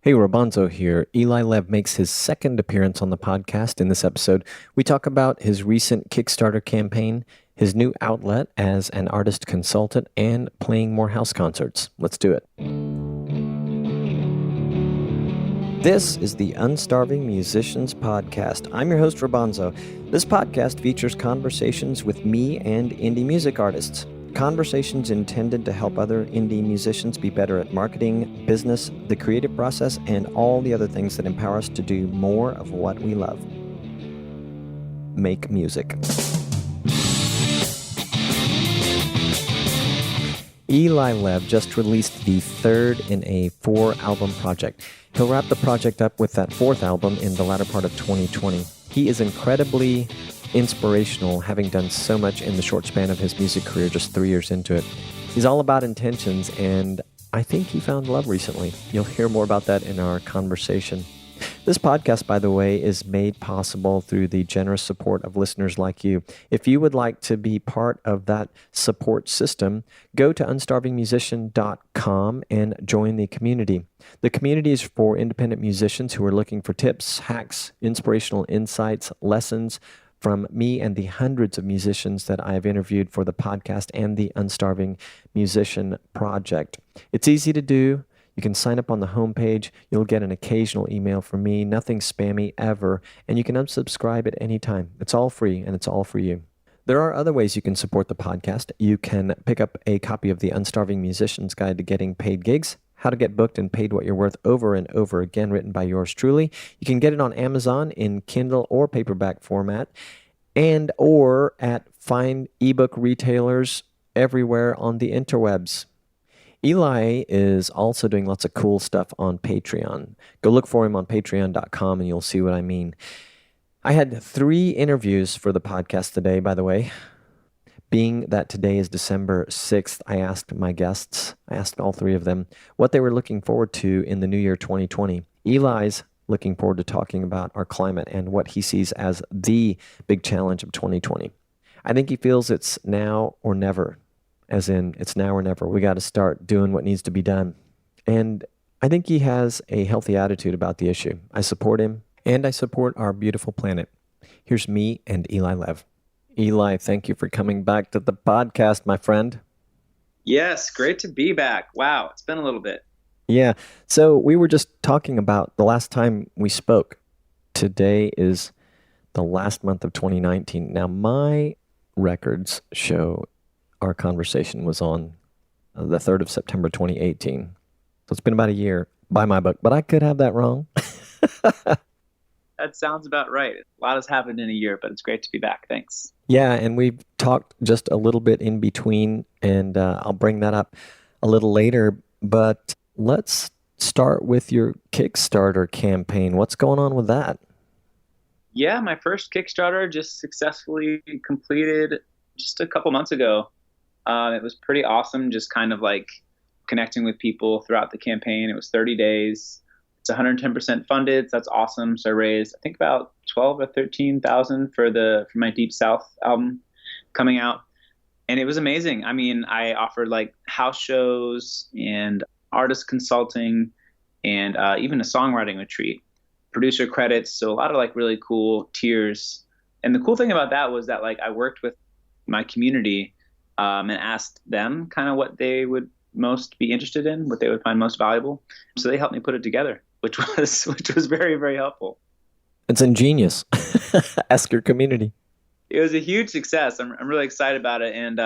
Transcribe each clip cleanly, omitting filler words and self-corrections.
Hey, Rabanzo here. Eli Lev makes his second appearance on the podcast. In this episode, we talk about his recent Kickstarter campaign, his new outlet as an artist consultant, and playing more house concerts. Let's do it. This is the Unstarving Musicians Podcast. I'm your host, Rabanzo. This podcast features conversations with me and indie music artists. Conversations intended to help other indie musicians be better at marketing, business, the creative process, and all the other things that empower us to do more of what we love. Make music. Eli Lev just released the third in a 4-album project. He'll wrap the project up with that 4th album in the latter part of 2020. He is incredibly inspirational, having done so much in the short span of his music career, just 3 years into it. He's all about intentions, and I think he found love recently. You'll hear more about that in our conversation. This podcast, by the way, is made possible through the generous support of listeners like you. If you would like to be part of that support system, go to unstarvingmusician.com and join the community. The community is for independent musicians who are looking for tips, hacks, inspirational insights, lessons from me and the hundreds of musicians that I have interviewed for the podcast and the Unstarving Musician Project. It's easy to do. You can sign up on the homepage. You'll get an occasional email from me, nothing spammy ever, and you can unsubscribe at any time. It's all free, and it's all for you. There are other ways you can support the podcast. You can pick up a copy of the Unstarving Musician's Guide to Getting Paid Gigs, How to Get Booked and Paid What You're Worth Over and Over Again, written by yours truly. You can get it on Amazon in Kindle or paperback format, and or at fine ebook retailers everywhere on the interwebs. Eli is also doing lots of cool stuff on Patreon. Go look for him on patreon.com and you'll see what I mean. I had 3 interviews for the podcast today, by the way. Being that today is December 6th, I asked my guests, I asked all 3 of them, what they were looking forward to in the new year 2020. Eli's looking forward to talking about our climate and what he sees as the big challenge of 2020. I think he feels it's now or never, as in it's now or never. We got to start doing what needs to be done. And I think he has a healthy attitude about the issue. I support him, and I support our beautiful planet. Here's me and Eli Lev. Eli, thank you for coming back to the podcast, my friend. Yes, great to be back. Wow, it's been a little bit. Yeah, so we were just talking about the last time we spoke. Today is the last month of 2019. Now, my records show our conversation was on the 3rd of September 2018. So it's been about a year by my book, but I could have that wrong. That sounds about right. A lot has happened in a year, but it's great to be back. Thanks. Yeah, and we've talked just a little bit in between, and I'll bring that up a little later. But let's start with your Kickstarter campaign. What's going on with that? Yeah, my first Kickstarter just successfully completed just a couple months ago. It was pretty awesome, just kind of like connecting with people throughout the campaign. It was 30 days. It's 110% funded, so that's awesome. So I raised, I think, about 12 or 13,000 for my Deep South album coming out, and it was amazing. I mean, I offered like house shows and artist consulting, and even a songwriting retreat, producer credits. So a lot of like really cool tiers. And the cool thing about that was that like I worked with my community and asked them kind of what they would most be interested in, what they would find most valuable. So they helped me put it together, which was very, very helpful. It's ingenious. Ask your community. It was a huge success. I'm really excited about it. And,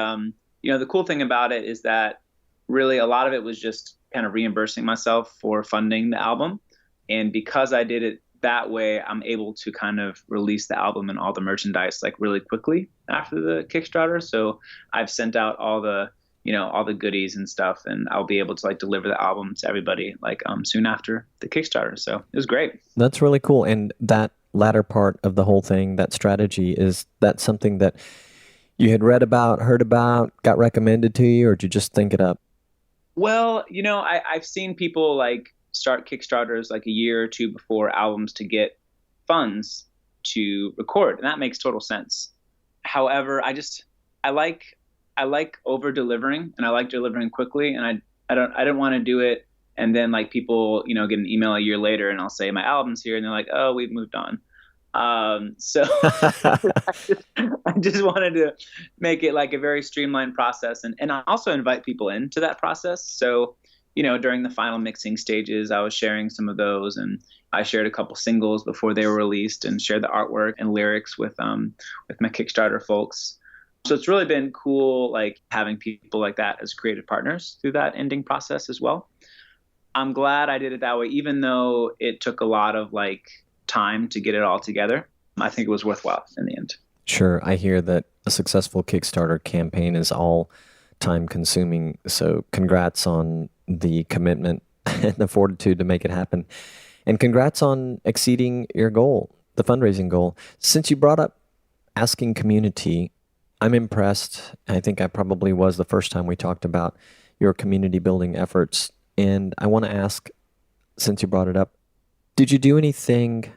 the cool thing about it is that really a lot of it was just kind of reimbursing myself for funding the album. And because I did it that way, I'm able to kind of release the album and all the merchandise like really quickly after the Kickstarter. So I've sent out all the goodies and stuff, and I'll be able to like deliver the album to everybody like soon after the Kickstarter. So it was great. That's really cool. And that latter part of the whole thing, that strategy, is that something that you had read about, heard about, got recommended to you, or did you just think it up? Well, I've seen people like start Kickstarters like a year or 2 before albums to get funds to record, and that makes total sense. However, I like over delivering, and I like delivering quickly, and I didn't want to do it And then like people, get an email a year later and I'll say my album's here and they're like, oh, we've moved on. So I just wanted to make it like a very streamlined process and I also invite people into that process. So, during the final mixing stages, I was sharing some of those and I shared a couple singles before they were released and shared the artwork and lyrics with my Kickstarter folks. So it's really been cool, like having people like that as creative partners through that ending process as well. I'm glad I did it that way, even though it took a lot of like time to get it all together. I think it was worthwhile in the end. Sure. I hear that a successful Kickstarter campaign is all time consuming. So congrats on the commitment and the fortitude to make it happen. And congrats on exceeding your goal, the fundraising goal. Since you brought up asking community, I'm impressed. I think I probably was the first time we talked about your community building efforts. And I want to ask, since you brought it up, did you do anything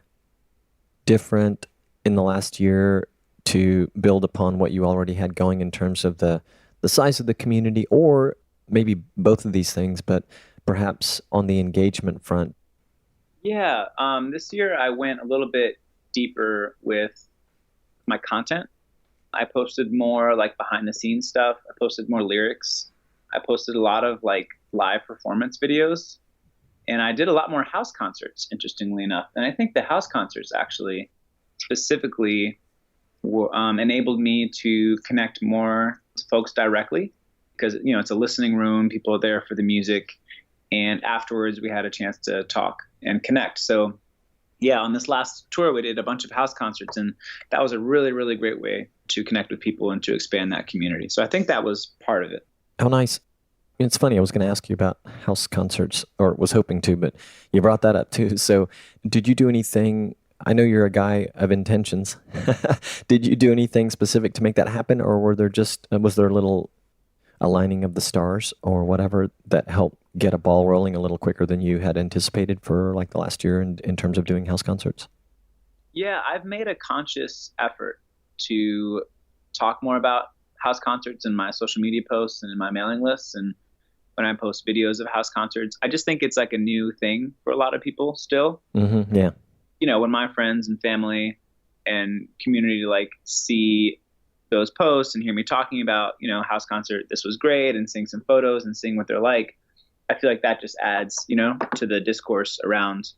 different in the last year to build upon what you already had going in terms of the size of the community, or maybe both of these things, but perhaps on the engagement front? Yeah, this year I went a little bit deeper with my content. I posted more like behind the scenes stuff. I posted more lyrics. I posted a lot of like live performance videos. And I did a lot more house concerts, interestingly enough. And I think the house concerts actually specifically enabled me to connect more folks directly because, it's a listening room. People are there for the music. And afterwards, we had a chance to talk and connect. So, yeah, on this last tour, we did a bunch of house concerts. And that was a really, really great way to connect with people and to expand that community. So I think that was part of it. How nice. It's funny, I was going to ask you about house concerts, or was hoping to, but you brought that up too. So did you do anything? I know you're a guy of intentions. Did you do anything specific to make that happen, or was there a little aligning of the stars or whatever that helped get a ball rolling a little quicker than you had anticipated for like the last year in terms of doing house concerts? Yeah, I've made a conscious effort to talk more about house concerts in my social media posts and in my mailing lists. And when I post videos of house concerts, I just think it's like a new thing for a lot of people still. Mm-hmm, yeah. When my friends and family and community like see those posts and hear me talking about, house concert, this was great, and seeing some photos and seeing what they're like, I feel like that just adds, to the discourse around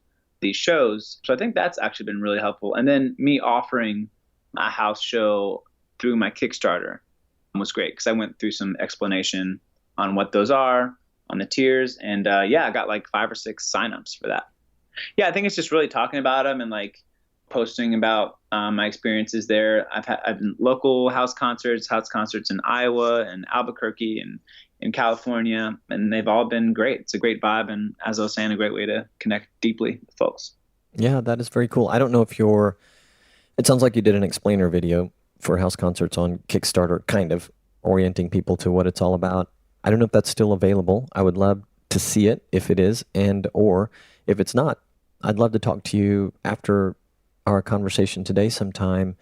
these shows. So I think that's actually been really helpful. And then me offering a house show through my Kickstarter was great because I went through some explanation on what those are, on the tiers, and I got like 5 or 6 signups for that. Yeah, I think it's just really talking about them and like posting about my experiences there. I've been local house concerts in Iowa and Albuquerque and in California, and they've all been great. It's a great vibe, and as I was saying, a great way to connect deeply with folks. Yeah, that is very cool. I don't know if it sounds like you did an explainer video for house concerts on Kickstarter, kind of orienting people to what it's all about. I don't know if that's still available. I would love to see it if it is, or if it's not, I'd love to talk to you after our conversation today sometime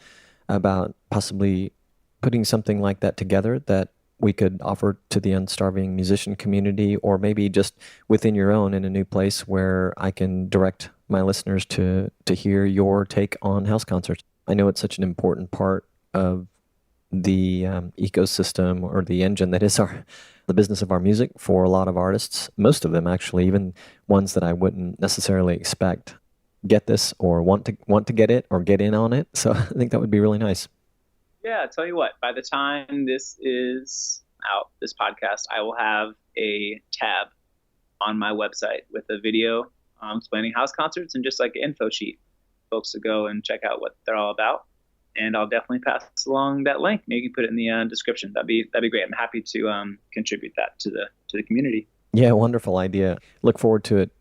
about possibly putting something like that together that we could offer to the unstarving musician community, or maybe just within your own in a new place where I can direct my listeners to hear your take on house concerts. I know it's such an important part of the ecosystem, or the engine that is the business of our music for a lot of artists. Most of them, actually, even ones that I wouldn't necessarily expect, get this or want to get it or get in on it. So I think that would be really nice. Yeah, I'll tell you what, by the time this is out, this podcast, I will have a tab on my website with a video explaining house concerts and just like an info sheet, folks to go and check out what they're all about. And I'll definitely pass along that link. Maybe put it in the description. That'd be great. I'm happy to contribute that to the community. Yeah, wonderful idea. Look forward to it.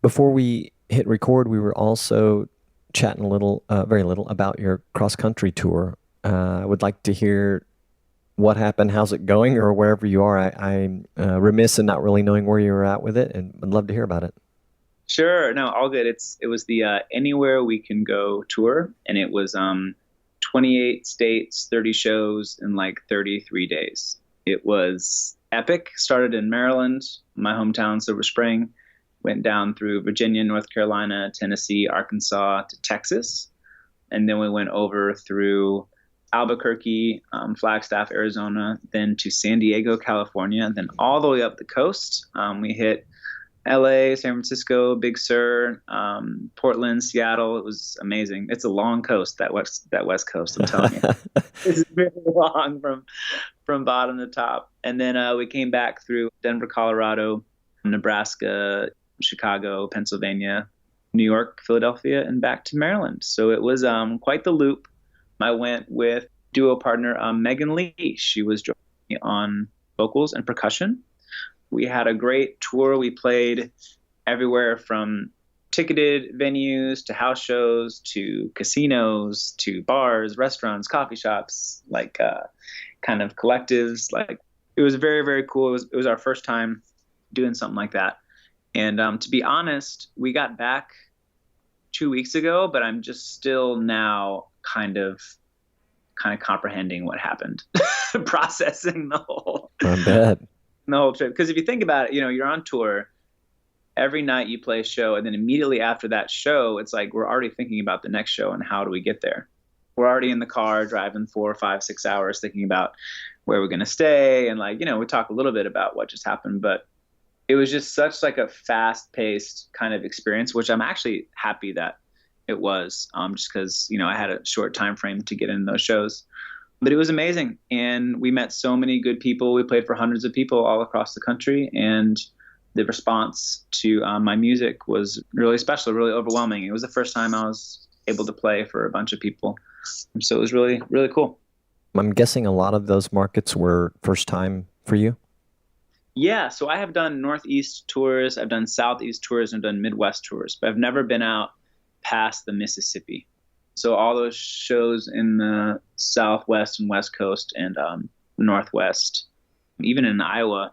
Before we hit record, we were also chatting very little about your cross-country tour. I would like to hear what happened, how's it going, or wherever you are. I'm remiss in not really knowing where you're at with it, and I'd love to hear about it. Sure. No, all good. It was the Anywhere We Can Go tour, and it was 28 states, 30 shows in like 33 days. It was epic. Started in Maryland, my hometown, Silver Spring. went down through Virginia, North Carolina, Tennessee, Arkansas to Texas. And then we went over through Albuquerque, Flagstaff, Arizona, then to San Diego, California, and then all the way up the coast. We hit LA, San Francisco, Big Sur, Portland, Seattle. It was amazing. It's a long coast, that west coast, I'm telling you. It's very long from bottom to top. And then we came back through Denver, Colorado, Nebraska, Chicago, Pennsylvania, New York, Philadelphia, and back to Maryland. So it was quite the loop. I went with duo partner Megan Lee. She was joining me on vocals and percussion. We had a great tour. We played everywhere from ticketed venues to house shows to casinos to bars, restaurants, coffee shops, like kind of collectives. Like, it was very, very cool. It was our first time doing something like that. And to be honest, we got back 2 weeks ago, but I'm just still now kind of comprehending what happened, processing the whole trip. Because if you think about it, you're on tour. Every night you play a show, and then immediately after that show, it's like we're already thinking about the next show and how do we get there. We're already in the car driving 4, 5, 6 hours thinking about where we're going to stay. And we talk a little bit about what just happened, but it was just such like a fast-paced kind of experience, which I'm actually happy that it was, just because, I had a short time frame to get in those shows. But it was amazing, and we met so many good people. We played for hundreds of people all across the country, and the response to my music was really special, really overwhelming. It was the first time I was able to play for a bunch of people, and so it was really, really cool. I'm guessing a lot of those markets were first time for you? Yeah, so I have done Northeast tours, I've done Southeast tours, and I've done Midwest tours, but I've never been out past the Mississippi. So all those shows in the Southwest and West Coast and Northwest, even in Iowa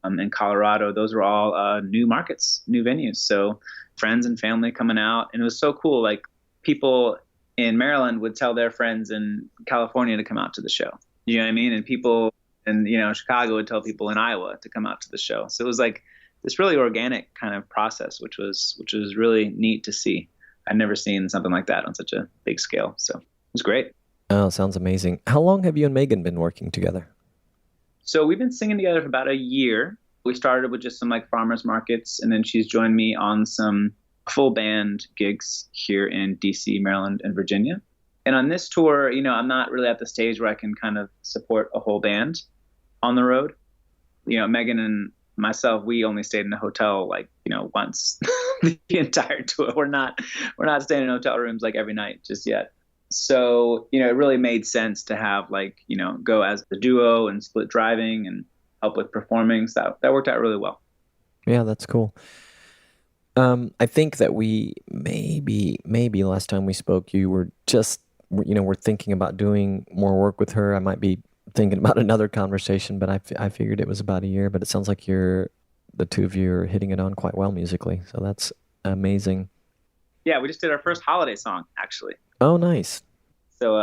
and Colorado, those were all new markets, new venues. So friends and family coming out. And it was so cool. Like, people in Maryland would tell their friends in California to come out to the show. You know what I mean? And people in Chicago would tell people in Iowa to come out to the show. So it was like this really organic kind of process, which was really neat to see. I'd never seen something like that on such a big scale. So it was great. Oh, sounds amazing. How long have you and Megan been working together? So we've been singing together for about a year. We started with just some farmers markets, and then she's joined me on some full band gigs here in DC, Maryland, and Virginia. And on this tour, I'm not really at the stage where I can kind of support a whole band on the road. Megan and myself, we only stayed in a hotel once the entire tour. We're not staying in hotel rooms every night just yet. So, it really made sense to have go as the duo and split driving and help with performing. So that worked out really well. Yeah, that's cool. I think that we maybe last time we spoke, you were just, we're thinking about doing more work with her. I might be thinking about another conversation, but I figured it was about a year, but it sounds like the two of you are hitting it on quite well musically. So that's amazing. Yeah, we just did our first holiday song, actually. Oh, nice. So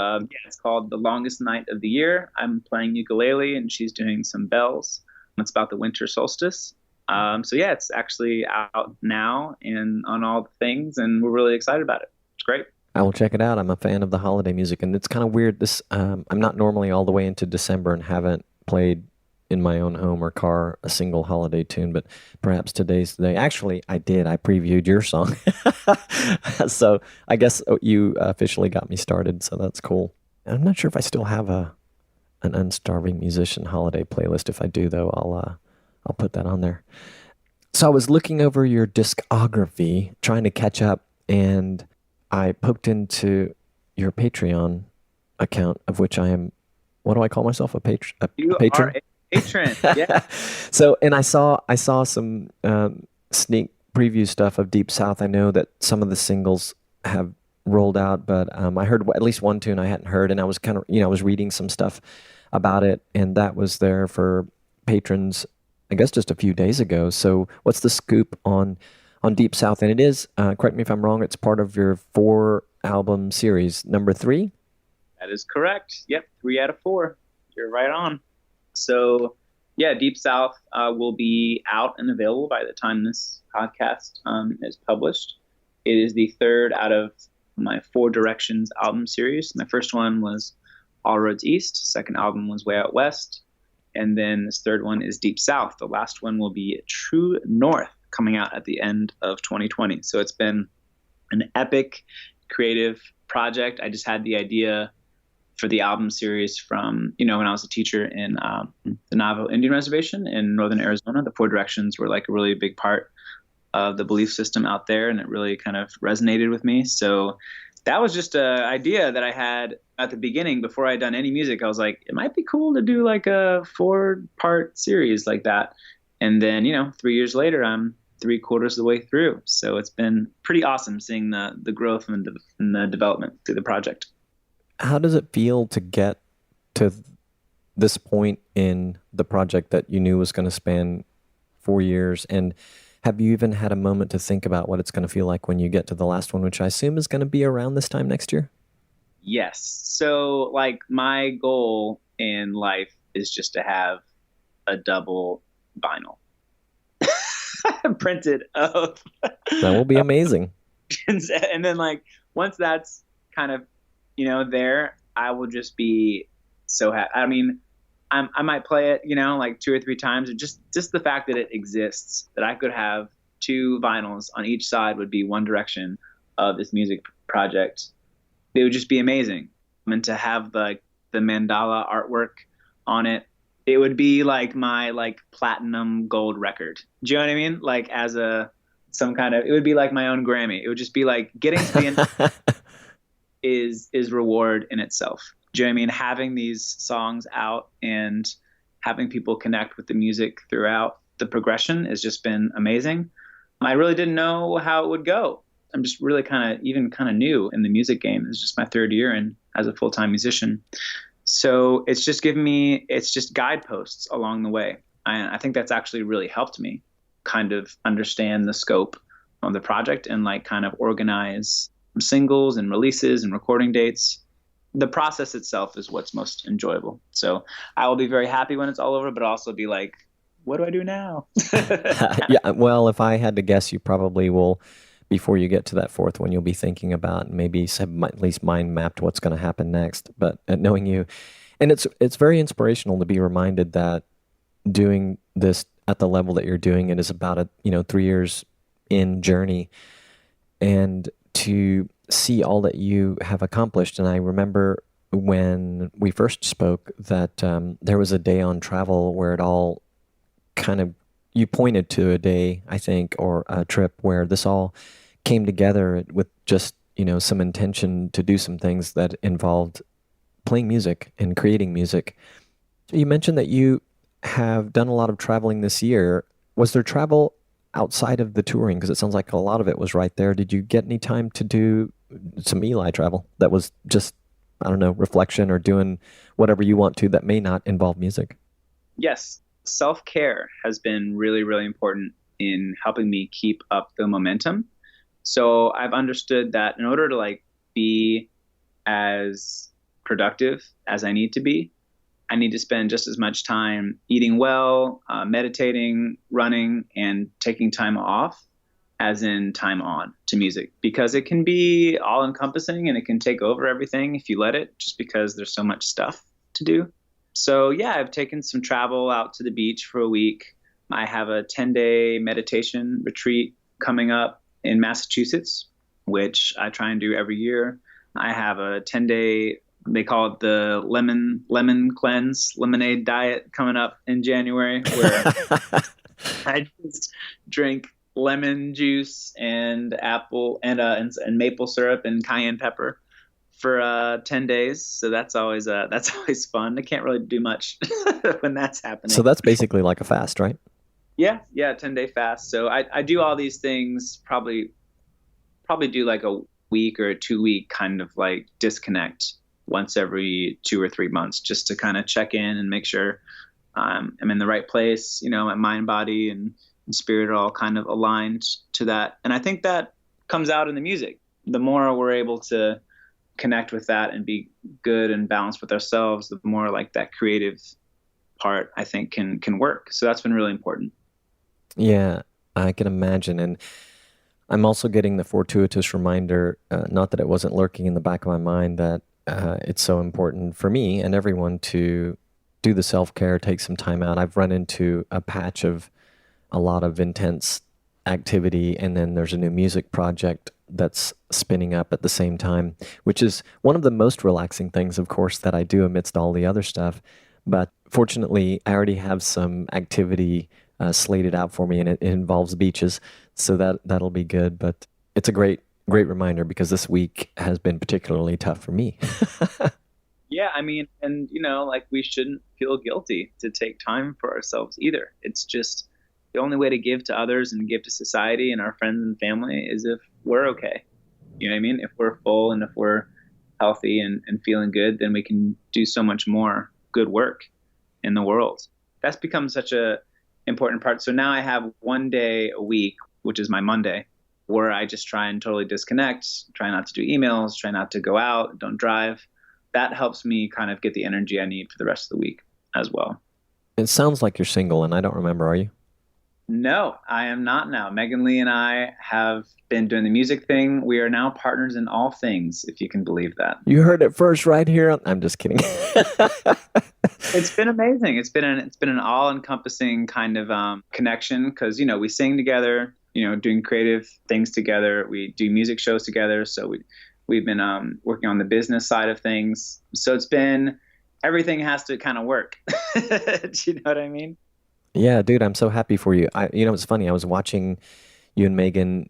it's called The Longest Night of the Year. I'm playing ukulele and she's doing some bells. It's about the winter solstice. It's actually out now and on all the things, and we're really excited about it. It's great. I will check it out. I'm a fan of the holiday music, and it's kind of weird. I'm not normally all the way into December and haven't played in my own home or car a single holiday tune, but perhaps today's the day. Actually, I did. I previewed your song. So I guess you officially got me started, so that's cool. I'm not sure if I still have an Unstarving Musician holiday playlist. If I do, though, I'll put that on there. So I was looking over your discography, trying to catch up, and I poked into your Patreon account, of which I am, what do I call myself? A patron? You are a patron, yeah. So, and I saw some sneak preview stuff of Deep South. I know that some of the singles have rolled out, but I heard at least one tune I hadn't heard, and I was kind of, I was reading some stuff about it, and that was there for patrons, I guess, just a few days ago. So what's the scoop on Deep South? And it is, correct me if I'm wrong, it's part of your 4-album series, number 3? That is correct. Yep, 3 out of 4. You're right on. So Yeah, Deep South will be out and available by the time this podcast is published. It is the third out of my Four Directions album series. My first one was All Roads East. Second album was Way Out West. And then this third one is Deep South. The last one will be True North, coming out at the end of 2020. So it's been an epic creative project. I just had the idea for the album series from, when I was a teacher in the Navajo Indian Reservation in northern Arizona. The Four Directions were like a really big part of the belief system out there, and it really kind of resonated with me. So that was just an idea that I had at the beginning before I'd done any music. I was like, it might be cool to do like a 4-part series like that. And then, 3 years later, I'm 3/4 of the way through. So it's been pretty awesome seeing the growth and the development through the project. How does it feel to get to this point in the project that you knew was going to span 4 years? And have you even had a moment to think about what it's going to feel like when you get to the last one, which I assume is going to be around this time next year? Yes. So like my goal in life is just to have a double vinyl printed of That will be amazing. and then like once that's kind of there, I will just be so happy. I mean, I might play it like 2 or 3 times, or just the fact that it exists, that I could have 2 vinyls on each side would be one direction of this music project. It would just be amazing. And to have the mandala artwork on it, it would be like my like platinum gold record. Do you know what I mean? Like as it would be like my own Grammy. It would just be like getting to the end is reward in itself. Do you know what I mean? Having these songs out and having people connect with the music throughout the progression has just been amazing. I really didn't know how it would go. I'm just really kind of new in the music game. It's just my 3rd year in as a full-time musician. So it's just guideposts along the way. I think that's actually really helped me kind of understand the scope of the project and like kind of organize singles and releases and recording dates. The process itself is what's most enjoyable. So I will be very happy when it's all over, but also be like, what do I do now? Yeah, well, if I had to guess, you probably will, before you get to that 4th one, you'll be thinking about maybe have at least mind mapped what's going to happen next. But knowing you, and it's very inspirational to be reminded that doing this at the level that you're doing it is about a 3 years in journey, and to see all that you have accomplished. And I remember when we first spoke that there was a day on travel where it all kind of, you pointed to a day, I think, or a trip where this all came together with just, some intention to do some things that involved playing music and creating music. You mentioned that you have done a lot of traveling this year. Was there travel outside of the touring? Because it sounds like a lot of it was right there. Did you get any time to do some Eli travel that was just, I don't know, reflection or doing whatever you want to that may not involve music? Yes. Self-care has been really, really important in helping me keep up the momentum. So I've understood that in order to like be as productive as I need to be, I need to spend just as much time eating well, meditating, running, and taking time off as in time on to music, because it can be all encompassing and it can take over everything if you let it, just because there's so much stuff to do. So yeah, I've taken some travel out to the beach for a week. I have a 10-day meditation retreat coming up in Massachusetts, which I try and do every year. I have a 10-day, they call it the lemon cleanse, lemonade diet coming up in January, where I just drink lemon juice and apple and maple syrup and cayenne pepper for 10 days. So that's always fun. I can't really do much when that's happening. So that's basically like a fast, right? Yeah, 10-day fast. So I do all these things, probably do like a week or a 2-week kind of like disconnect once every 2 or 3 months, just to kind of check in and make sure I'm in the right place, my mind, body, and spirit are all kind of aligned to that. And I think that comes out in the music. The more we're able to connect with that and be good and balanced with ourselves, the more like that creative part, I think can work. So that's been really important. Yeah, I can imagine. And I'm also getting the fortuitous reminder, not that it wasn't lurking in the back of my mind, that it's so important for me and everyone to do the self-care, take some time out. I've run into a patch of a lot of intense activity, and then there's a new music project that's spinning up at the same time, which is one of the most relaxing things, of course, that I do amidst all the other stuff. But fortunately, I already have some activity slated out for me, and it involves beaches, so that'll be good. But it's a great reminder because this week has been particularly tough for me. Yeah, I mean, and like we shouldn't feel guilty to take time for ourselves either. It's just the only way to give to others and give to society and our friends and family is if we're okay. You know what I mean? If we're full and if we're healthy and feeling good, then we can do so much more good work in the world. That's become such a important part. So now I have one day a week, which is my Monday, where I just try and totally disconnect, try not to do emails, try not to go out, don't drive. That helps me kind of get the energy I need for the rest of the week as well. It sounds like you're single, and I don't remember, are you? No, I am not now. Megan Lee and I have been doing the music thing. We are now partners in all things, if you can believe that. You heard it first right here. I'm just kidding. It's been amazing. It's been an all-encompassing kind of connection because we sing together, doing creative things together. We do music shows together. So we've been working on the business side of things. So it's been everything has to kind of work. Do you know what I mean? Yeah, dude, I'm so happy for you. It's funny. I was watching you and Megan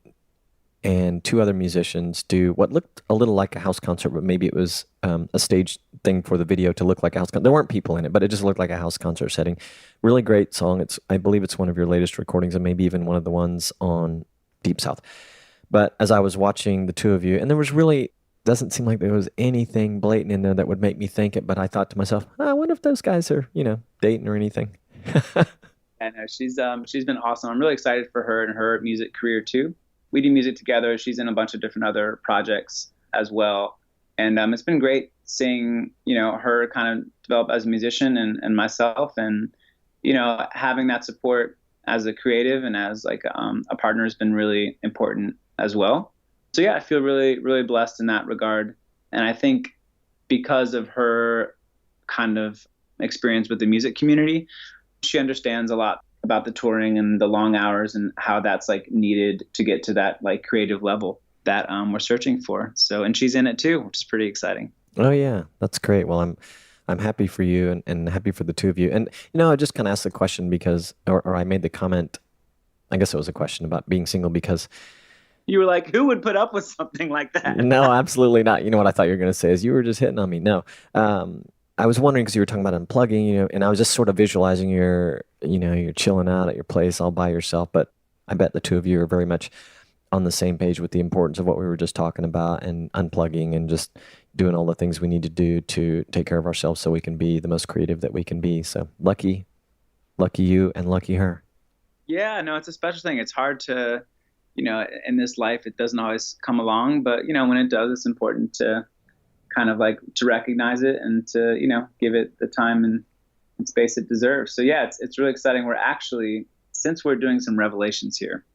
and two other musicians do what looked a little like a house concert, but maybe it was a stage thing for the video to look like a house concert. There weren't people in it, but it just looked like a house concert setting. Really great song. I believe it's one of your latest recordings and maybe even one of the ones on Deep South. But as I was watching the two of you, and there was really doesn't seem like there was anything blatant in there that would make me think it, but I thought to myself, I wonder if those guys are, dating or anything. And she's been awesome. I'm really excited for her and her music career too. We do music together. She's in a bunch of different other projects as well. And it's been great seeing, her kind of develop as a musician and myself and, having that support as a creative and as like a partner has been really important as well. So yeah, I feel really, really blessed in that regard. And I think because of her kind of experience with the music community, she understands a lot about the touring and the long hours and how that's like needed to get to that like creative level that we're searching for. So, and she's in it too, which is pretty exciting. Oh yeah, that's great. Well, I'm happy for you and happy for the two of you. And I just kind of asked the question because, or I made the comment. I guess it was a question about being single because you were like, who would put up with something like that? No, absolutely not. You know what I thought you were going to say is you were just hitting on me. No, I was wondering because you were talking about unplugging, and I was just sort of visualizing you're chilling out at your place all by yourself. But I bet the two of you are very much on the same page with the importance of what we were just talking about and unplugging and just doing all the things we need to do to take care of ourselves so we can be the most creative that we can be. So lucky you and lucky her. Yeah, no, it's a special thing. It's hard to, in this life, it doesn't always come along, but, when it does, it's important to kind of like to recognize it and to, give it the time and space it deserves. So yeah, it's really exciting. We're actually, since we're doing some revelations here,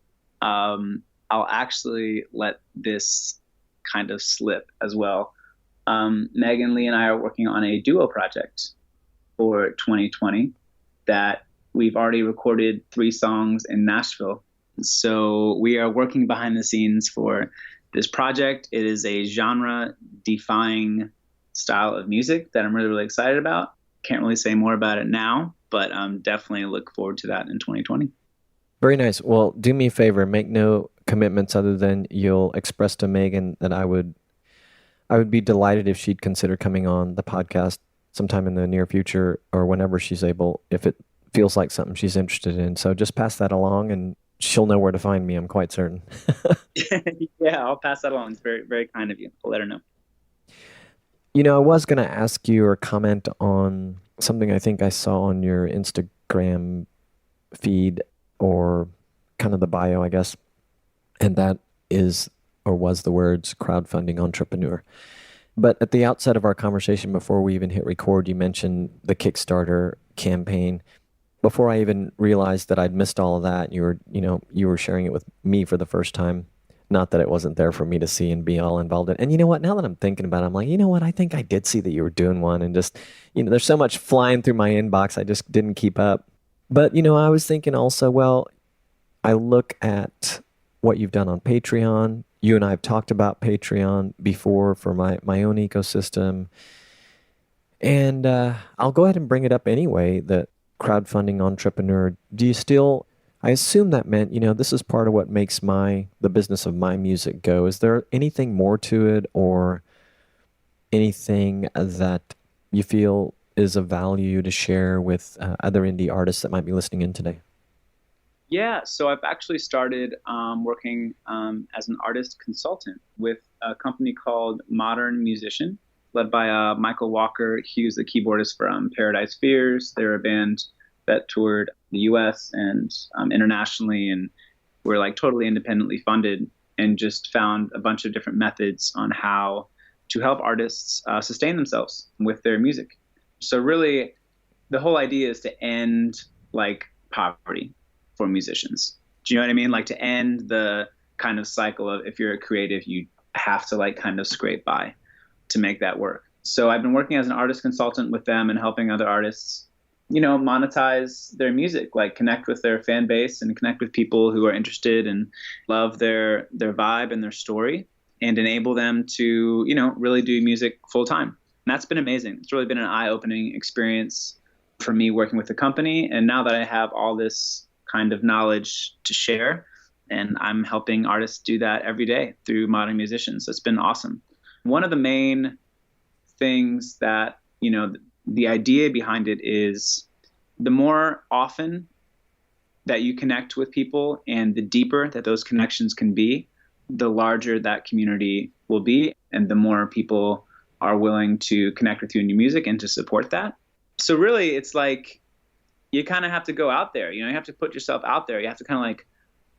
I'll actually let this kind of slip as well. Megan Lee and I are working on a duo project for 2020 that we've already recorded 3 songs in Nashville. So we are working behind the scenes for this project. It is a genre-defying style of music that I'm really, really excited about. Can't really say more about it now, but definitely look forward to that in 2020. Very nice. Well, do me a favor, make no commitments other than you'll express to Megan that I would be delighted if she'd consider coming on the podcast sometime in the near future or whenever she's able, if it feels like something she's interested in. So just pass that along and she'll know where to find me, I'm quite certain. Yeah, I'll pass that along. It's very, very kind of you. I'll let her know. I was going to ask you or comment on something I think I saw on your Instagram feed or kind of the bio, I guess. And that is or was the words crowdfunding entrepreneur. But at the outset of our conversation, before we even hit record, you mentioned the Kickstarter campaign. Before I even realized that I'd missed all of that, you were sharing it with me for the first time. Not that it wasn't there for me to see and be all involved in. And you know what? Now that I'm thinking about it, I'm like, you know what? I think I did see that you were doing one, and just, there's so much flying through my inbox, I just didn't keep up. But, I was thinking also, well, I look at what you've done on Patreon. You and I have talked about Patreon before for my own ecosystem. And I'll go ahead and bring it up anyway, that crowdfunding entrepreneur. Do you still, I assume that meant, this is part of what makes the business of my music go. Is there anything more to it, or anything that you feel is of value to share with other indie artists that might be listening in today? Yeah, so I've actually started working as an artist consultant with a company called Modern Musician, led by Michael Walker. He was the keyboardist from Paradise Fears. They're a band that toured the U.S. and internationally, and we're like totally independently funded, and just found a bunch of different methods on how to help artists sustain themselves with their music. So really, the whole idea is to end like poverty for musicians. Do you know what I mean? Like, to end the kind of cycle of, if you're a creative, you have to like kind of scrape by to make that work. So I've been working as an artist consultant with them and helping other artists, monetize their music, like connect with their fan base and connect with people who are interested and love their vibe and their story, and enable them to, really do music full time. And that's been amazing. It's really been an eye-opening experience for me working with the company. And now that I have all this kind of knowledge to share, and I'm helping artists do that every day through Modern Musicians. So it's been awesome. One of the main things that, the idea behind it is, the more often that you connect with people and the deeper that those connections can be, the larger that community will be, and the more people are willing to connect with you in your music and to support that. So really, it's like, you kind of have to go out there. You have to put yourself out there. You have to kind of like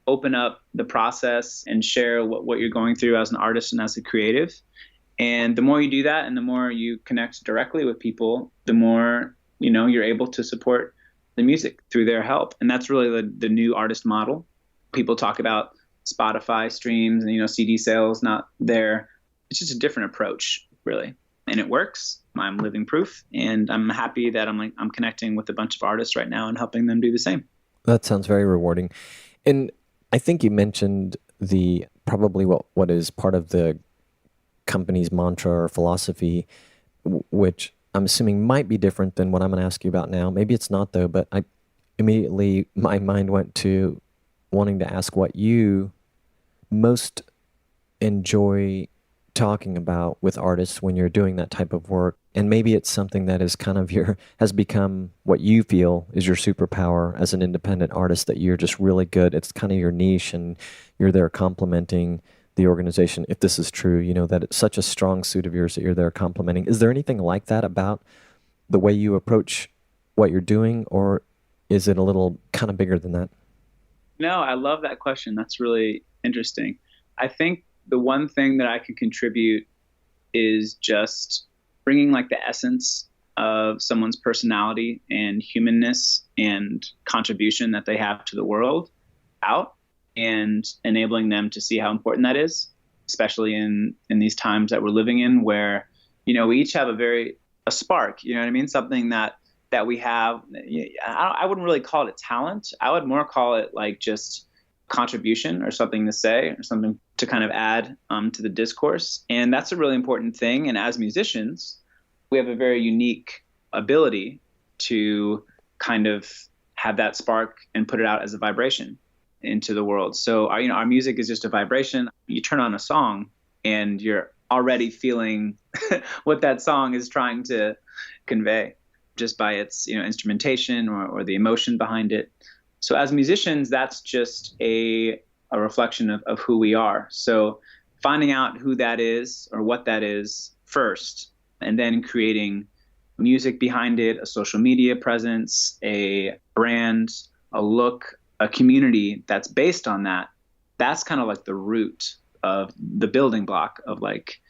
open up the process and share what you're going through as an artist and as a creative. And the more you do that, and the more you connect directly with people, the more, you're able to support the music through their help. And that's really the new artist model. People talk about Spotify streams and, CD sales not there. It's just a different approach, really. And it works. I'm living proof, and I'm happy that I'm connecting with a bunch of artists right now and helping them do the same. That sounds very rewarding. And I think you mentioned probably what is part of the company's mantra or philosophy, which I'm assuming might be different than what I'm going to ask you about now. Maybe it's not, though, but my mind went to wanting to ask what you most enjoy talking about with artists when you're doing that type of work. And maybe it's something that is kind of has become what you feel is your superpower as an independent artist, that you're just really good. It's kind of your niche, and you're there complimenting the organization. If this is true, that it's such a strong suit of yours that you're there complimenting. Is there anything like that about the way you approach what you're doing, or is it a little kind of bigger than that? No, I love that question. That's really interesting. I think the one thing that I can contribute is just bringing like the essence of someone's personality and humanness and contribution that they have to the world out, and enabling them to see how important that is, especially in these times that we're living in, where, we each have a spark, you know what I mean? Something that we have. I wouldn't really call it a talent. I would more call it like just contribution, or something to say, or something to kind of add to the discourse. And that's a really important thing. And as musicians, we have a very unique ability to kind of have that spark and put it out as a vibration into the world. So our music is just a vibration. You turn on a song and you're already feeling what that song is trying to convey, just by its instrumentation or the emotion behind it. So as musicians, that's just a reflection of who we are. So finding out who that is or what that is first, and then creating music behind it, a social media presence, a brand, a look, a community that's based on that. That's kind of like the root of the building block of like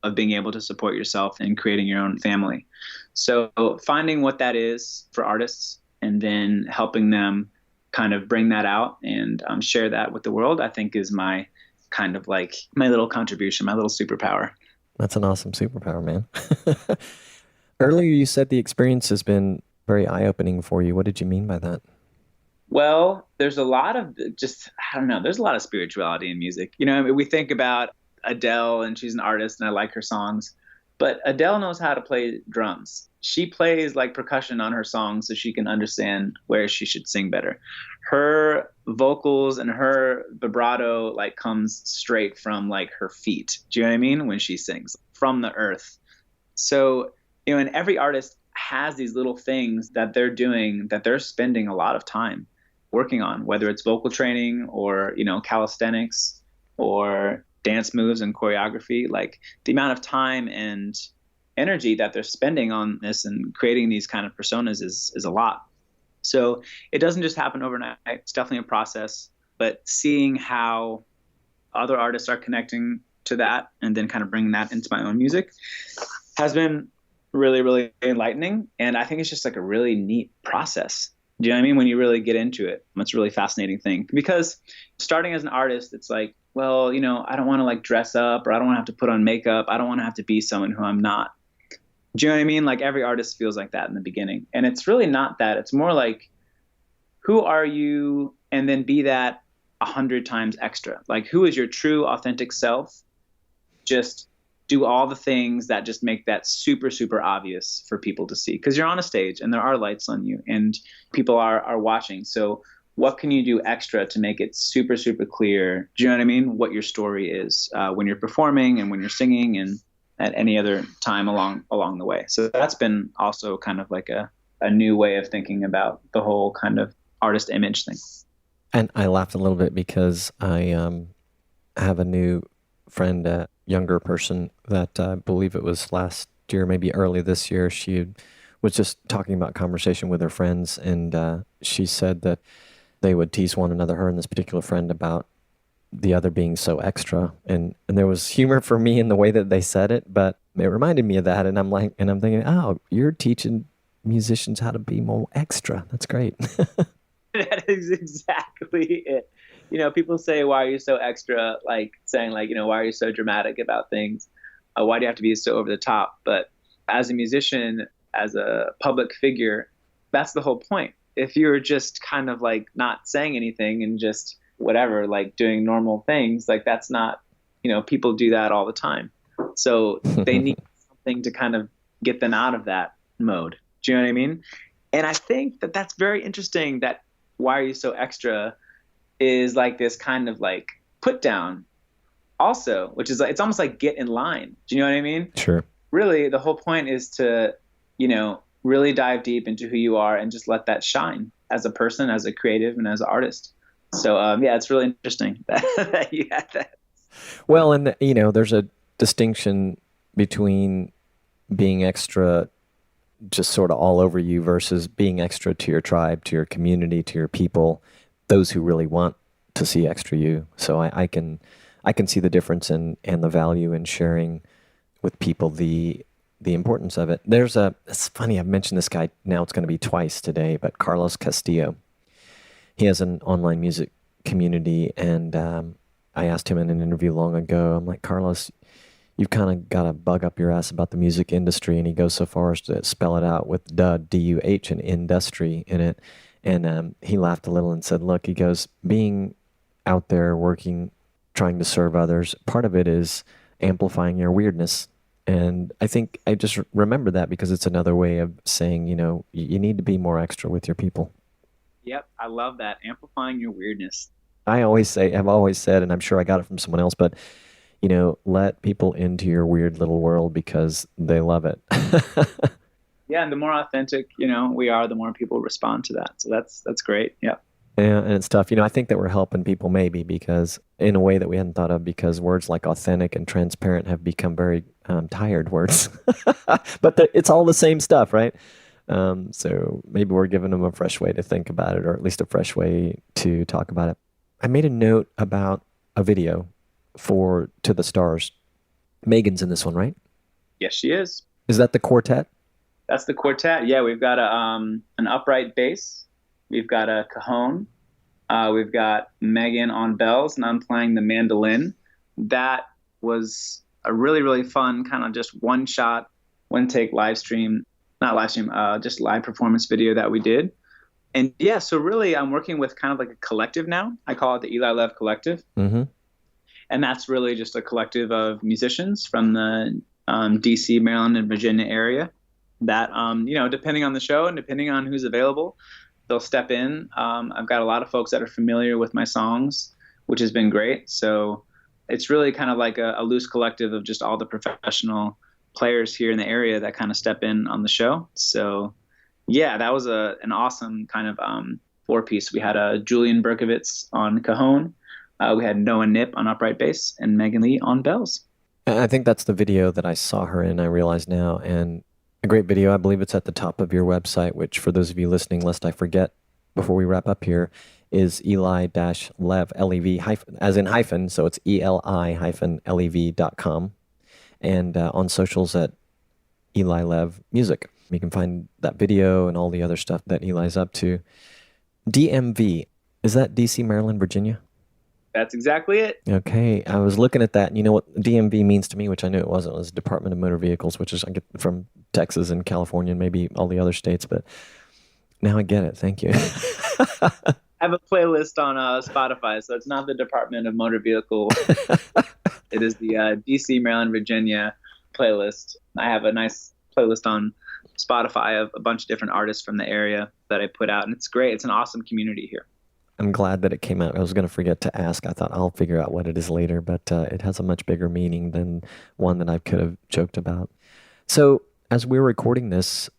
of being able to support yourself and creating your own family. So finding what that is for artists and then helping them kind of bring that out and share that with the world, I think is my kind of like my little contribution, my little superpower. That's an awesome superpower, man. Earlier, you said the experience has been very eye-opening for you. What did you mean by that? Well, there's a lot of just, I don't know, there's a lot of spirituality in music. I mean, we think about Adele and she's an artist and I like her songs, but Adele knows how to play drums. She plays like percussion on her songs so she can understand where she should sing better. Her vocals and her vibrato like comes straight from like her feet. Do you know what I mean? When she sings from the earth. So, and every artist has these little things that they're doing that they're spending a lot of time working on, whether it's vocal training or, calisthenics or dance moves and choreography. Like the amount of time and energy that they're spending on this and creating these kind of personas is a lot. So it doesn't just happen overnight. It's definitely a process, but seeing how other artists are connecting to that and then kind of bringing that into my own music has been really, really enlightening. And I think it's just like a really neat process. Do you know what I mean? When you really get into it, it's a really fascinating thing because starting as an artist, it's like, well, I don't want to like dress up or I don't want to have to put on makeup. I don't want to have to be someone who I'm not. Do you know what I mean? Like every artist feels like that in the beginning. And it's really not that. It's more like, who are you? And then be that 100 times extra. Like, who is your true, authentic self? Just do all the things that just make that super, super obvious for people to see. Because you're on a stage and there are lights on you and people are watching. So what can you do extra to make it super, super clear? Do you know what I mean? What your story is when you're performing and when you're singing and at any other time along the way. So that's been also kind of like a new way of thinking about the whole kind of artist image thing. And I laughed a little bit because I have a new friend, a younger person that I believe it was last year, maybe early this year. She was just talking about conversation with her friends, and she said that they would tease one another, her and this particular friend, about the other being so extra. And there was humor for me in the way that they said it, but it reminded me of that. And I'm thinking, oh, you're teaching musicians how to be more extra. That's great. That is exactly it. People say, why are you so extra? Like saying like, why are you so dramatic about things? Why do you have to be so over the top? But as a musician, as a public figure, that's the whole point. If you're just kind of like not saying anything and just whatever, like doing normal things, like that's not, people do that all the time. So they need something to kind of get them out of that mode. Do you know what I mean? And I think that that's very interesting, that why are you so extra is like this kind of like put down also, which is like, it's almost like get in line. Do you know what I mean? Sure. Really, the whole point is to, really dive deep into who you are and just let that shine as a person, as a creative, and as an artist. So, yeah, it's really interesting that you had that. Well, and there's a distinction between being extra just sort of all over you versus being extra to your tribe, to your community, to your people, those who really want to see extra you. So I can see the difference and the value in sharing with people the importance of it. It's funny, I've mentioned this guy, now it's going to be twice today, but Carlos Castillo. He has an online music community, and I asked him in an interview long ago, I'm like, Carlos, you've kind of got a bug up your ass about the music industry. And he goes so far as to spell it out with D-U-H and industry in it. And he laughed a little and said, look, he goes, being out there working, trying to serve others, part of it is amplifying your weirdness. And I think I just remember that because it's another way of saying, you need to be more extra with your people. Yep, I love that. Amplifying your weirdness. I've always said, and I'm sure I got it from someone else, but let people into your weird little world because they love it. Yeah, and the more authentic, we are, the more people respond to that. So that's great. Yeah. Yeah, and it's tough. I think that we're helping people maybe because in a way that we hadn't thought of, because words like authentic and transparent have become very tired words. But it's all the same stuff, right? So maybe we're giving them a fresh way to think about it, or at least a fresh way to talk about it. I made a note about a video for To the Stars. Megan's in this one, right? Yes, she is. Is that the quartet? That's the quartet. Yeah, we've got an upright bass. We've got a cajon. We've got Megan on bells, and I'm playing the mandolin. That was a really, really fun kind of just one shot, one take live stream, not live stream, just live performance video that we did. And yeah, so really I'm working with kind of like a collective now. I call it the Eli Lev Collective. Mm-hmm. And that's really just a collective of musicians from the DC, Maryland, and Virginia area that, depending on the show and depending on who's available, they'll step in. I've got a lot of folks that are familiar with my songs, which has been great. So it's really kind of like a loose collective of just all the professional players here in the area that kind of step in on the show. So yeah, that was an awesome kind of four piece. We had Julian Berkovitz on cajon. We had Noah Nip on upright bass and Megan Lee on bells. I think that's the video that I saw her in, I realize now. And a great video. I believe it's at the top of your website, which for those of you listening, lest I forget before we wrap up here, is Eli-Lev, L-E-V, as in hyphen, so it's ELI-Lev.com. And on socials at Eli Lev Music. You can find that video and all the other stuff that Eli's up to. DMV, is that DC, Maryland, Virginia? That's exactly it. Okay, I was looking at that, and you know what DMV means to me, which I knew it wasn't. It was Department of Motor Vehicles, which is I get from Texas and California and maybe all the other states, but now I get it. Thank you. I have a playlist on Spotify, so it's not the Department of Motor Vehicle. It is the DC, Maryland, Virginia playlist. I have a nice playlist on Spotify of a bunch of different artists from the area that I put out, and it's great. It's an awesome community here. I'm glad that it came out. I was going to forget to ask. I thought I'll figure out what it is later, but it has a much bigger meaning than one that I could have joked about. So as we're recording this,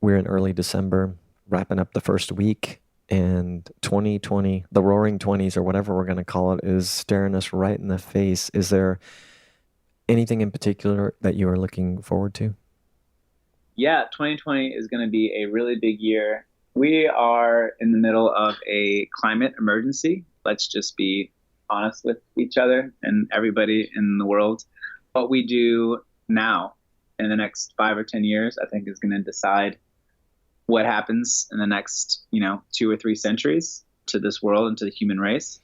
we're in early December, wrapping up the first week, and 2020, the roaring 20s or whatever we're going to call it, is staring us right in the face. Is there anything in particular that you are looking forward to? Yeah, 2020 is going to be a really big year. We are in the middle of a climate emergency. Let's just be honest with each other and everybody in the world. What we do now in the next 5 or 10 years, I think, is going to decide what happens in the next, 2 or 3 centuries to this world and to the human race.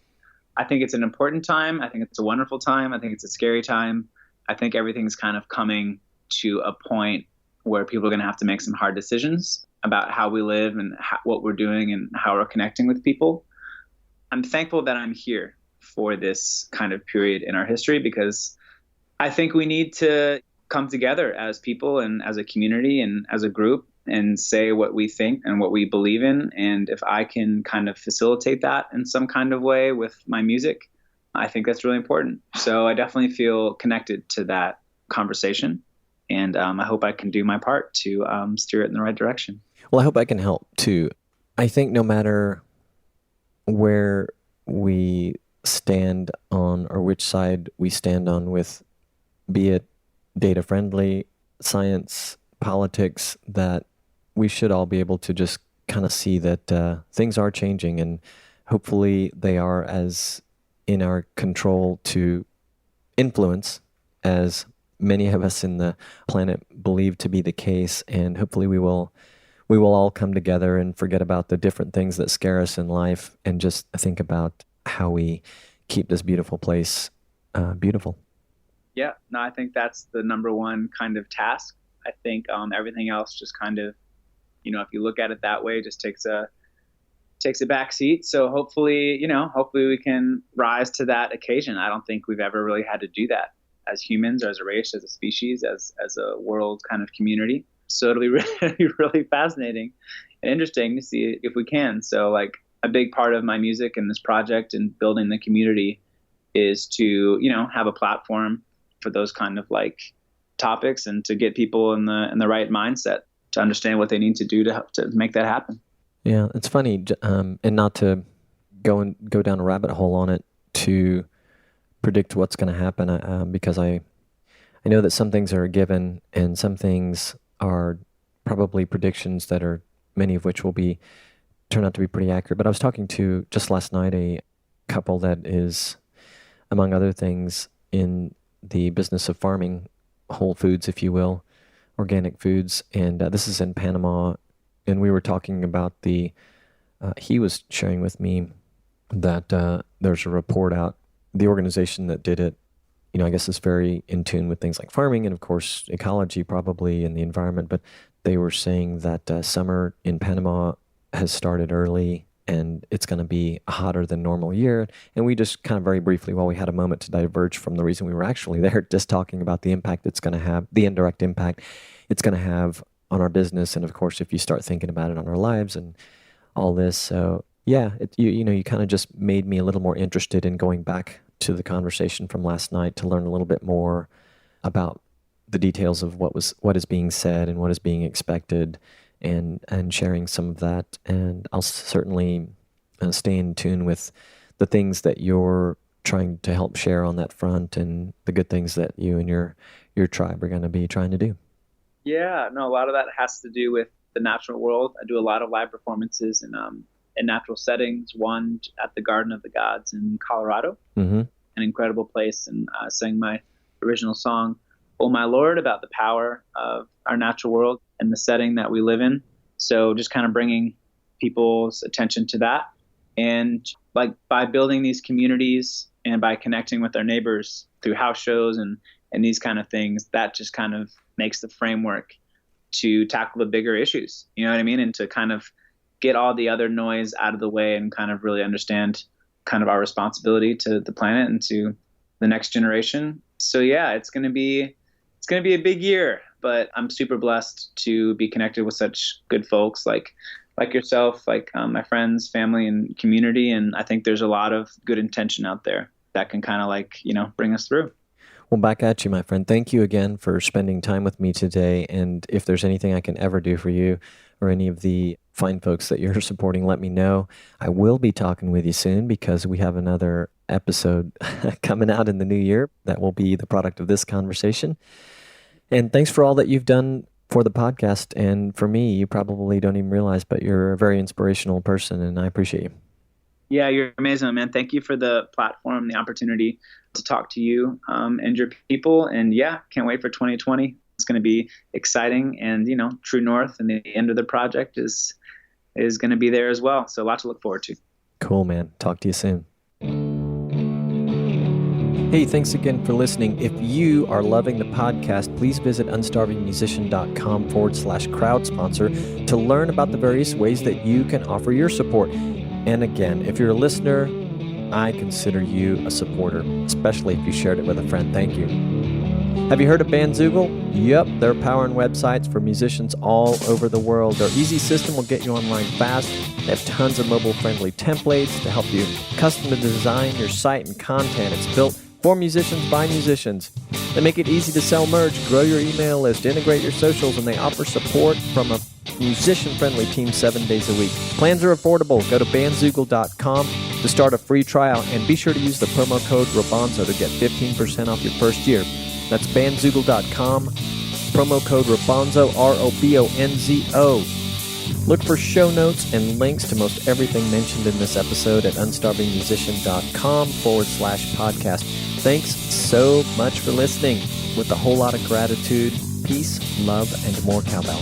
I think it's an important time. I think it's a wonderful time. I think it's a scary time. I think everything's kind of coming to a point where people are going to have to make some hard decisions about how we live and what we're doing and how we're connecting with people. I'm thankful that I'm here for this kind of period in our history, because I think we need to come together as people and as a community and as a group and say what we think and what we believe in. And if I can kind of facilitate that in some kind of way with my music, I think that's really important. So I definitely feel connected to that conversation. And I hope I can do my part to steer it in the right direction. Well, I hope I can help too. I think no matter where we stand on or which side we stand on with, be it data friendly, science, politics, that we should all be able to just kind of see that things are changing, and hopefully they are as in our control to influence as many of us in the planet believe to be the case. And hopefully we will all come together and forget about the different things that scare us in life and just think about how we keep this beautiful place beautiful. Yeah, no, I think that's the number one kind of task. I think everything else just kind of, if you look at it that way, just takes a back seat. So hopefully we can rise to that occasion. I don't think we've ever really had to do that as humans, or as a race, as a species, as a world kind of community. So it'll be really, really fascinating and interesting to see if we can. So like a big part of my music and this project and building the community is to, have a platform for those kind of like topics and to get people in the right mindset to understand what they need to do to make that happen. Yeah, it's funny, and not to go down a rabbit hole on it to predict what's going to happen, because I know that some things are a given and some things are probably predictions that are, many of which will turn out to be pretty accurate. But I was talking to just last night a couple that is, among other things, in the business of farming whole foods, if you will, organic foods. And this is in Panama. And we were talking about he was sharing with me that there's a report out. The organization that did it, I guess is very in tune with things like farming and, of course, ecology probably and the environment. But they were saying that summer in Panama has started early and it's going to be a hotter than normal year. And we just kind of very briefly, while we had a moment to diverge from the reason we were actually there, just talking about the impact it's going to have, the indirect impact it's going to have on our business. And, of course, if you start thinking about it on our lives and all this. So, yeah, you kind of just made me a little more interested in going back to the conversation from last night to learn a little bit more about the details of what is being said and what is being expected, and sharing some of that. And I'll certainly stay in tune with the things that you're trying to help share on that front and the good things that you and your tribe are going to be trying to do. Yeah, no, a lot of that has to do with the natural world. I do a lot of live performances in natural settings, one at the Garden of the Gods in Colorado, an incredible place. And I sang my original song, Oh My Lord, about the power of our natural world and the setting that we live in. So just kind of bringing people's attention to that. And like by building these communities and by connecting with our neighbors through house shows and these kind of things, that just kind of makes the framework to tackle the bigger issues. You know what I mean? And to kind of get all the other noise out of the way and kind of really understand kind of our responsibility to the planet and to the next generation. So yeah, it's going to be a big year, but I'm super blessed to be connected with such good folks like yourself, like my friends, family, and community. And I think there's a lot of good intention out there that can kind of bring us through. Well, back at you, my friend. Thank you again for spending time with me today. And if there's anything I can ever do for you or any of the fine folks that you're supporting, let me know. I will be talking with you soon because we have another episode coming out in the new year that will be the product of this conversation. And thanks for all that you've done for the podcast. And for me, you probably don't even realize, but you're a very inspirational person, and I appreciate you. Yeah, you're amazing, man. Thank you for the platform, the opportunity to talk to you and your people. And yeah, can't wait for 2020. It's going to be exciting, and True North and the end of the project is going to be there as well. So a lot to look forward to. Cool, man. Talk to you soon. Hey, thanks again for listening. If you are loving the podcast, please visit unstarvingmusician.com/crowd sponsor to learn about the various ways that you can offer your support. And again, if you're a listener, I consider you a supporter, especially if you shared it with a friend. Thank you. Have you heard of Bandzoogle? Yep, they're powering websites for musicians all over the world. Their easy system will get you online fast. They have tons of mobile-friendly templates to help you custom design your site and content. It's built for musicians by musicians. They make it easy to sell merch, grow your email list, integrate your socials, and they offer support from a musician-friendly team 7 days a week. Plans are affordable. Go to bandzoogle.com to start a free trial, and be sure to use the promo code ROBONZO to get 15% off your first year. That's bandzoogle.com, promo code ROBONZO, ROBONZO. Look for show notes and links to most everything mentioned in this episode at unstarvingmusician.com/podcast. Thanks so much for listening. With a whole lot of gratitude, peace, love, and more cowbell.